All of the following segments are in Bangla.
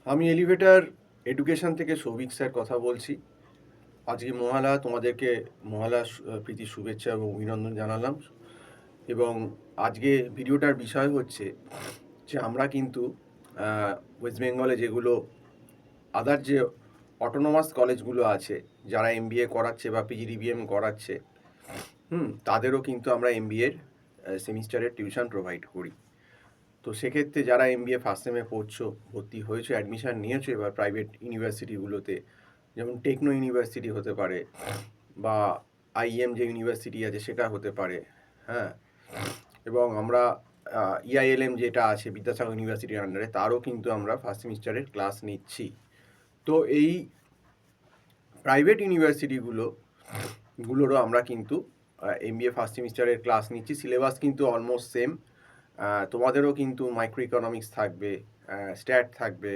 আমি এলিভেটর এডুকেশন থেকে সৌভিক স্যার কথা বলছি। আজকে মহালয়া, তোমাদেরকে মহালয়া প্রীতি শুভেচ্ছা এবং অভিনন্দন জানালাম। এবং আজকে ভিডিওটার বিষয় হচ্ছে যে আমরা কিন্তু ওয়েস্ট বেঙ্গলে যেগুলো আদার যে অটোনোমাস কলেজগুলো আছে, যারা এমবিএ করাচ্ছে বা পিজিডিবিএম করাচ্ছে, তাদেরও কিন্তু আমরা এমবিএর সেমিস্টারের টিউশন প্রোভাইড করি। তো সেক্ষেত্রে যারা এমবিএ ফার্স্ট সেমে পড়ছো, ভর্তি হয়েছো, অ্যাডমিশান নিয়েছো এবার প্রাইভেট ইউনিভার্সিটিগুলোতে, যেমন টেকনো ইউনিভার্সিটি হতে পারে বা আইএম যে ইউনিভার্সিটি আছে সেটা হতে পারে, হ্যাঁ। এবং আমরা ইআইএলএম যেটা আছে বিদ্যাসাগর ইউনিভার্সিটির আন্ডারে, তারও কিন্তু আমরা ফার্স্ট সেমিস্টারের ক্লাস নিচ্ছি। তো এই প্রাইভেট ইউনিভার্সিটিগুলোরও আমরা কিন্তু এমবিএ ফার্স্ট সেমিস্টারের ক্লাস নিচ্ছি। সিলেবাস কিন্তু অলমোস্ট সেম। তোমাদেরও কিন্তু মাইক্রো ইকোনমিক্স থাকবে, স্ট্যাট থাকবে,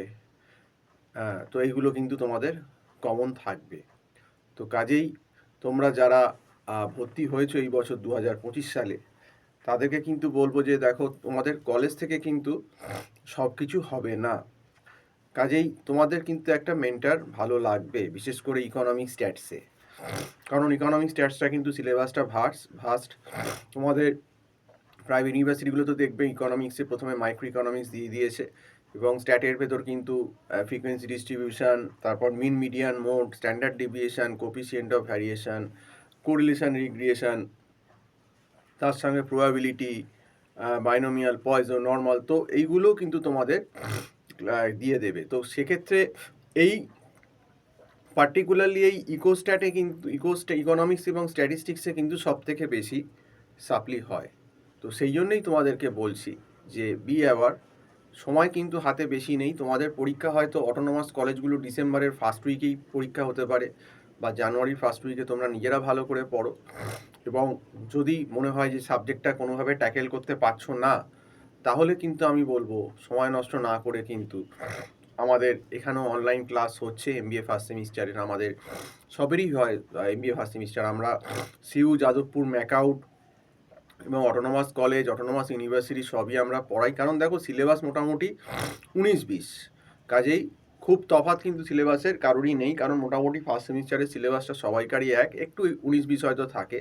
তো এইগুলো কিন্তু তোমাদের কমন থাকবে। তো কাজেই তোমরা যারা ভর্তি হয়েছো এই বছর 2025 সালে, তাদেরকে কিন্তু বলবো যে দেখো, তোমাদের কলেজ থেকে কিন্তু সব কিছু হবে না। কাজেই তোমাদের কিন্তু একটা মেন্টার ভালো লাগবে, বিশেষ করে ইকোনমিক্স স্ট্যাটসে। কারণ ইকোনমিক্স স্ট্যাটসটা কিন্তু সিলেবাসটা ভাস্ট। তোমাদের প্রাইভেট ইউনিভার্সিটিগুলো তো দেখবে ইকোনমিক্সে প্রথমে মাইক্রো ইকোনমিক্স দিয়ে দিয়েছে, এবং স্ট্যাটের ভেতর কিন্তু ফ্রিকোয়েন্সি ডিস্ট্রিবিউশন, তারপর mean median mode, standard deviation, coefficient of variation, correlation regression, তার সঙ্গে প্রবাবিলিটি, বাইনোমিয়াল, পয়জন, নর্মাল, তো এইগুলো কিন্তু তোমাদের দিয়ে দেবে। তো সেক্ষেত্রে এই পার্টিকুলারলি এই ইকোস্ট্যাটে কিন্তু ইকোনমিক্স এবং স্ট্যাটিস্টিক্সে কিন্তু সব থেকে বেশি সাপ্লি হয়। তো সেই জন্যই তোমাদেরকে বলছি যে বি অ্যাওয়ার। সময় কিন্তু হাতে বেশি নেই। তোমাদের পরীক্ষা হয়তো অটোনোমাস কলেজগুলো ডিসেম্বরের ফার্স্ট উইকেই পরীক্ষা হতে পারে, বা জানুয়ারির ফার্স্ট উইকে তোমরা নিজেরা ভালো করে পড়ো। এবং যদি মনে হয় যে সাবজেক্টটা কোনোভাবে ট্যাকেল করতে পারছো না, তাহলে কিন্তু আমি বলবো সময় নষ্ট না করে কিন্তু আমাদের এখানেও অনলাইন ক্লাস হচ্ছে এমবিএ ফার্স্ট সেমিস্টারের। আমাদের সবেরই হয় এমবিএ ফার্স্ট সেমিস্টার। আমরা সিইউ, যাদবপুর, ম্যাকআউট এবং অটোনোমাস কলেজ, অটোনোমাস ইউনিভার্সিটি সবই আমরা পড়াই। কারণ দেখো, সিলেবাস মোটামুটি 19-20, কাজেই খুব তফাৎ কিন্তু সিলেবাসের কারোরই নেই। কারণ মোটামুটি ফার্স্ট সেমিস্টারের সিলেবাসটা সবাইকারই একটু 19-20 হয়তো থাকে,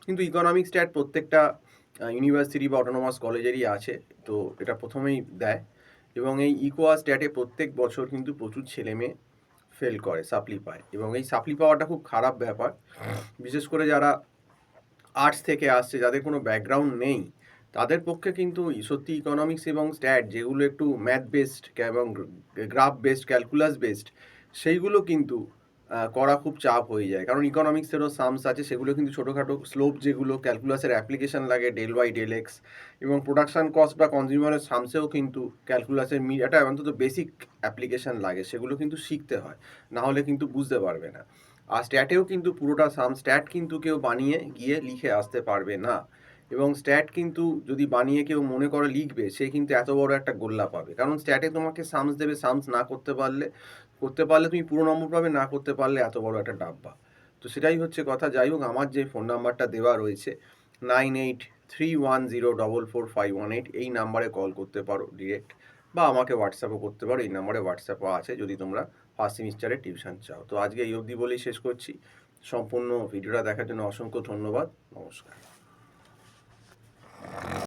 কিন্তু ইকোনমিক্স স্ট্যাট প্রত্যেকটা ইউনিভার্সিটি বা অটোনোমাস কলেজেরই আছে। তো এটা প্রথমেই দেয়। এবং এই ইকো আর স্ট্যাটে প্রত্যেক বছর কিন্তু প্রচুর ছেলে মেয়ে ফেল করে, সাপ্লি পায়। এবং এই সাপ্লি পাওয়াটা খুব খারাপ ব্যাপার, বিশেষ করে যারা আর্টস থেকে আসছে, যাদের কোনো ব্যাকগ্রাউন্ড নেই, তাদের পক্ষে কিন্তু সত্যি ইকোনমিক্স এবং স্ট্যাট, যেগুলো একটু ম্যাথ বেসড এবং গ্রাফ বেসড, ক্যালকুলাস বেসড, সেইগুলো কিন্তু করা খুব চাপ হয়ে যায়। কারণ ইকোনমিক্সেরও সামস আছে, সেগুলো কিন্তু ছোটোখাটো স্লোপ, যেগুলো ক্যালকুলাসের অ্যাপ্লিকেশন লাগে, ডেল ওয়াই ডেল এক্স, এবং প্রোডাকশান কস্ট বা কনজিউমারের সামসেও কিন্তু ক্যালকুলাসের একটা অন্তত বেসিক অ্যাপ্লিকেশান লাগে, সেগুলো কিন্তু শিখতে হয়, না হলে কিন্তু বুঝতে পারবে না। আর স্ট্যাটেও কিন্তু পুরোটা স্ট্যাট কিন্তু কেউ বানিয়ে গিয়ে লিখে আসতে পারবে না। এবং স্ট্যাট কিন্তু যদি বানিয়ে কেউ মনে করে লিখবে, সে কিন্তু এত বড় একটা গোল্লা পাবে। কারণ স্ট্যাটে তোমাকে সামস দেবে, সামস না করতে পারলে তুমি পুরো নম্বর পাবে, না করতে পারলে এত বড় একটা ডাব্বা। তো সেটাই হচ্ছে কথা। যাই হোক, আমার যে ফোন নাম্বারটা দেওয়া রয়েছে 9831044518, এই নাম্বারে কল করতে পারো ডিরেক্ট, বা আমাকে হোয়াটসঅ্যাপও করতে পারো। এই নাম্বারে হোয়াটসঅ্যাপও আছে যদি তোমরা ফার্স্ট সেমিস্টারে টিউশন চাও। তো আজকে এই অবধি বলেই শেষ করছি। সম্পূর্ণ ভিডিওটা দেখার জন্য অসংখ্য ধন্যবাদ। নমস্কার।